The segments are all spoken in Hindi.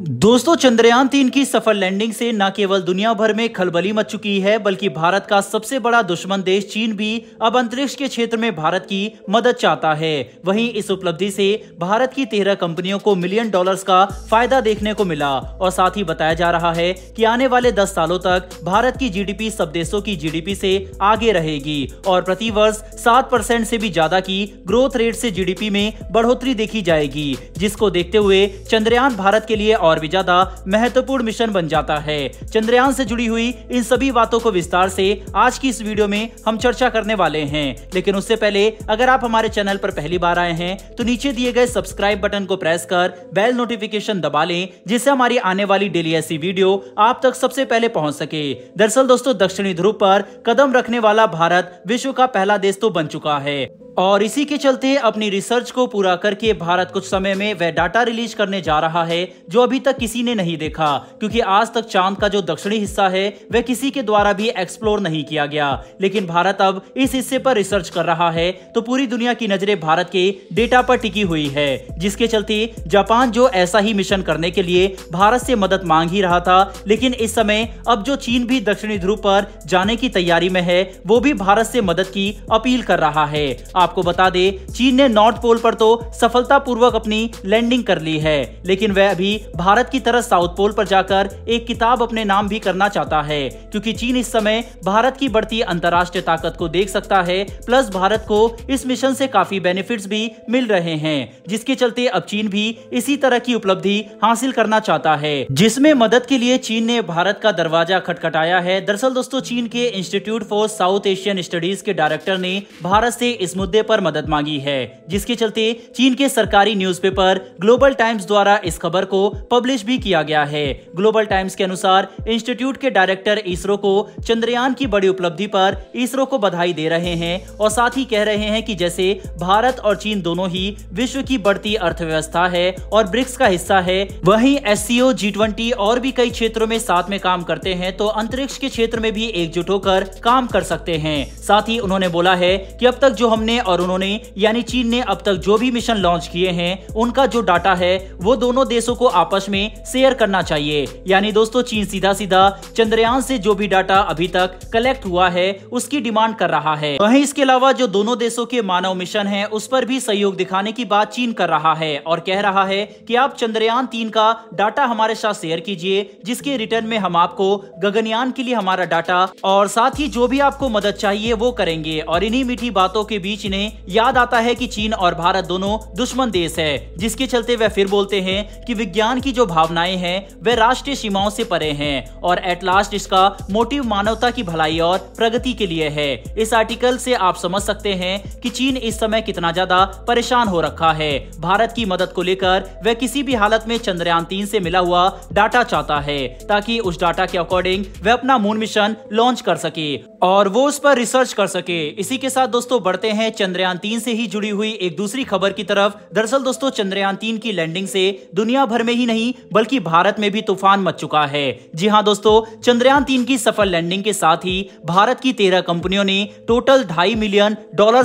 दोस्तों, चंद्रयान-3 की सफल लैंडिंग से न केवल दुनिया भर में खलबली मच चुकी है, बल्कि भारत का सबसे बड़ा दुश्मन देश चीन भी अब अंतरिक्ष के क्षेत्र में भारत की मदद चाहता है। वहीं इस उपलब्धि से भारत की 13 कंपनियों को मिलियन डॉलर्स का फायदा देखने को मिला और साथ ही बताया जा रहा है कि आने वाले 10 सालों तक भारत की जीडीपी सब देशों की जीडीपी से आगे रहेगी और प्रति वर्ष 7% से भी ज्यादा की ग्रोथ रेट से जीडीपी में बढ़ोतरी देखी जाएगी, जिसको देखते हुए चंद्रयान भारत के लिए और भी ज्यादा महत्वपूर्ण मिशन बन जाता है। चंद्रयान से जुड़ी हुई इन सभी बातों को विस्तार से आज की इस वीडियो में हम चर्चा करने वाले हैं। लेकिन उससे पहले अगर आप हमारे चैनल पर पहली बार आए हैं तो नीचे दिए गए सब्सक्राइब बटन को प्रेस कर बेल नोटिफिकेशन दबा लें, जिससे हमारी आने वाली डेली ऐसी वीडियो आप तक सबसे पहले पहुंच सके। दरअसल दोस्तों, दक्षिणी ध्रुव पर कदम रखने वाला भारत विश्व का पहला देश तो बन चुका है और इसी के चलते अपनी रिसर्च को पूरा करके भारत कुछ समय में वह डाटा रिलीज करने जा रहा है जो अभी तक किसी ने नहीं देखा, क्योंकि आज तक चांद का जो दक्षिणी हिस्सा है वह किसी के द्वारा भी एक्सप्लोर नहीं किया गया। लेकिन भारत अब इस हिस्से पर रिसर्च कर रहा है तो पूरी दुनिया की नजरें भारत के डेटा पर टिकी हुई है, जिसके चलते जापान जो ऐसा ही मिशन करने के लिए भारत से मदद मांग ही रहा था, लेकिन इस समय अब जो चीन भी दक्षिणी ध्रुव पर जाने की तैयारी में है वो भी भारत से मदद की अपील कर रहा है। आपको बता दें, चीन ने नॉर्थ पोल पर तो सफलतापूर्वक अपनी लैंडिंग कर ली है, लेकिन वह अभी भारत की तरह साउथ पोल पर जाकर एक किताब अपने नाम भी करना चाहता है, क्योंकि चीन इस समय भारत की बढ़ती अंतर्राष्ट्रीय ताकत को देख सकता है। प्लस भारत को इस मिशन से काफी बेनिफिट्स भी मिल रहे हैं, जिसके चलते अब चीन भी इसी तरह की उपलब्धि हासिल करना चाहता है, जिसमें मदद के लिए चीन ने भारत का दरवाजा खटखटाया है। दरअसल दोस्तों, चीन के institute for south Asian studies के डायरेक्टर ने भारत से इस मुद्दे पर मदद मांगी है, जिसके चलते चीन के सरकारी न्यूज़पेपर ग्लोबल टाइम्स द्वारा इस खबर को पब्लिश भी किया गया है। ग्लोबल टाइम्स के अनुसार इंस्टीट्यूट के डायरेक्टर इसरो को चंद्रयान की बड़ी उपलब्धि पर इसरो को बधाई दे रहे हैं और साथ ही कह रहे हैं कि जैसे भारत और चीन दोनों ही विश्व की बढ़ती अर्थव्यवस्था है और ब्रिक्स का हिस्सा है, वहीं SCO, G20 और भी कई क्षेत्रों में साथ में काम करते हैं, तो अंतरिक्ष के क्षेत्र में भी एकजुट होकर काम कर सकते हैं। साथ ही उन्होंने बोला है कि अब तक जो हमने और उन्होंने यानी चीन ने अब तक जो भी मिशन लॉन्च किए हैं उनका जो डाटा है वो दोनों देशों को आपस में शेयर करना चाहिए। यानी दोस्तों, चीन सीधा सीधा चंद्रयान से जो भी डाटा अभी तक कलेक्ट हुआ है उसकी डिमांड कर रहा है। वहीं इसके अलावा जो दोनों देशों के मानव मिशन है उस पर भी सहयोग दिखाने की बात चीन कर रहा है और कह रहा है कि आप चंद्रयान-3 का डाटा हमारे साथ शेयर कीजिए, जिसके रिटर्न में हम आपको गगनयान के लिए हमारा डाटा और साथ ही जो भी आपको मदद चाहिए वो करेंगे। और इन्हीं मीठी बातों के बीच इन्हें याद आता है कि चीन और भारत दोनों दुश्मन देश है, जिसके चलते वह फिर बोलते हैं कि विज्ञान की जो भावनाएं हैं वह राष्ट्रीय सीमाओं से परे हैं और एट लास्ट इसका मोटिव मानवता की भलाई और प्रगति के लिए है। इस आर्टिकल से आप समझ सकते हैं कि चीन इस समय कितना ज्यादा परेशान हो रखा है। भारत की मदद को लेकर वह किसी भी हालत में चंद्रयान-3 से मिला हुआ डाटा चाहता है, ताकि उस डाटा के अकॉर्डिंग वह अपना मून मिशन लॉन्च कर सके और वो उस पर रिसर्च कर सके। इसी के साथ दोस्तों बढ़ते हैं चंद्रयान-3 से ही जुड़ी हुई एक दूसरी खबर की तरफ। दरअसल दोस्तों, चंद्रयान-3 की लैंडिंग से दुनिया भर में ही नहीं बल्कि भारत में भी तूफान मच चुका है। जी हां दोस्तों, चंद्रयान-3 की सफल लैंडिंग के साथ ही भारत की 13 कंपनियों ने टोटल $2.5 मिलियन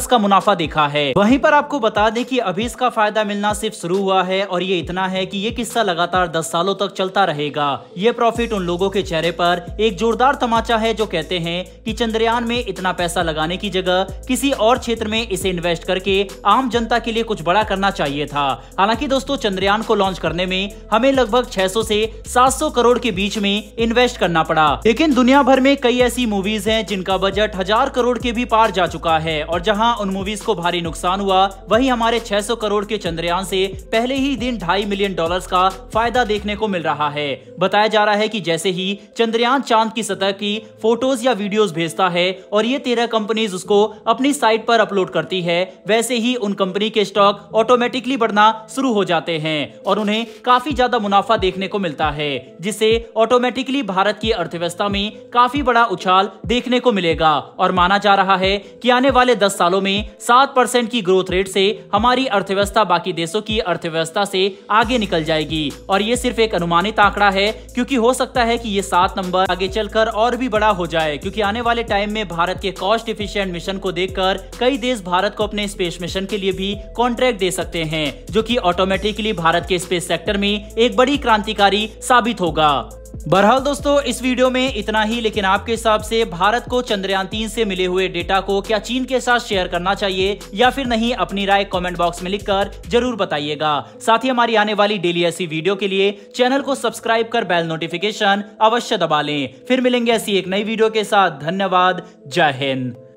का मुनाफा देखा है। वहीं पर आपको बता दें कि अभी इसका फायदा मिलना सिर्फ शुरू हुआ है और ये इतना है कि ये किस्सा लगातार 10 सालों तक चलता रहेगा। ये प्रॉफिट उन लोगों के चेहरे पर एक जोरदार तमाचा है जो कहते हैं कि चंद्रयान में इतना पैसा लगाने की जगह किसी और क्षेत्र में इसे इन्वेस्ट करके आम जनता के लिए कुछ बड़ा करना चाहिए था। हालांकि दोस्तों, चंद्रयान को लॉन्च करने में हमें लगभग 600 से 700 करोड़ के बीच में इन्वेस्ट करना पड़ा, लेकिन दुनिया भर में कई ऐसी मूवीज हैं जिनका बजट 1000 करोड़ के भी पार जा चुका है और जहां उन मूवीज को भारी नुकसान हुआ, वहीं हमारे 600 करोड़ के चंद्रयान से पहले ही दिन $2.5 मिलियन का फायदा देखने को मिल रहा है। बताया जा रहा है कि जैसे ही चंद्रयान चांद की सतह की फोटोज या वीडियोस भेजता है और ये 13 कंपनीज उसको अपनी साइट पर अपलोड करती है, वैसे ही उन कंपनी के स्टॉक ऑटोमेटिकली बढ़ना शुरू हो जाते हैं और उन्हें काफी ज्यादा मुनाफा देखने को मिलता है, जिससे ऑटोमेटिकली भारत की अर्थव्यवस्था में काफी बड़ा उछाल देखने को मिलेगा। और माना जा रहा है कि आने वाले 10 सालों में 7% की ग्रोथ रेट से हमारी अर्थव्यवस्था बाकी देशों की अर्थव्यवस्था से आगे निकल जाएगी। और ये सिर्फ एक अनुमानित आंकड़ा है, क्योंकि हो सकता है कि ये 7 नंबर आगे चलकर और भी बड़ा हो जाए, क्योंकि आने वाले टाइम में भारत के कॉस्ट एफिशिएंट मिशन को देखकर कई देश भारत को अपने स्पेस मिशन के लिए भी कॉन्ट्रैक्ट दे सकते हैं, जो कि ऑटोमेटिकली भारत के स्पेस सेक्टर में एक बड़ी क्रांतिकारी साबित होगा। बहरहाल दोस्तों, इस वीडियो में इतना ही, लेकिन आपके हिसाब से भारत को चंद्रयान-3 से मिले हुए डेटा को क्या चीन के साथ शेयर करना चाहिए या फिर नहीं, अपनी राय कमेंट बॉक्स में लिखकर जरूर बताइएगा। साथ ही हमारी आने वाली डेली ऐसी वीडियो के लिए चैनल को सब्सक्राइब कर बेल नोटिफिकेशन अवश्य दबा लें। फिर मिलेंगे ऐसी एक नई वीडियो के साथ। धन्यवाद। जय हिंद।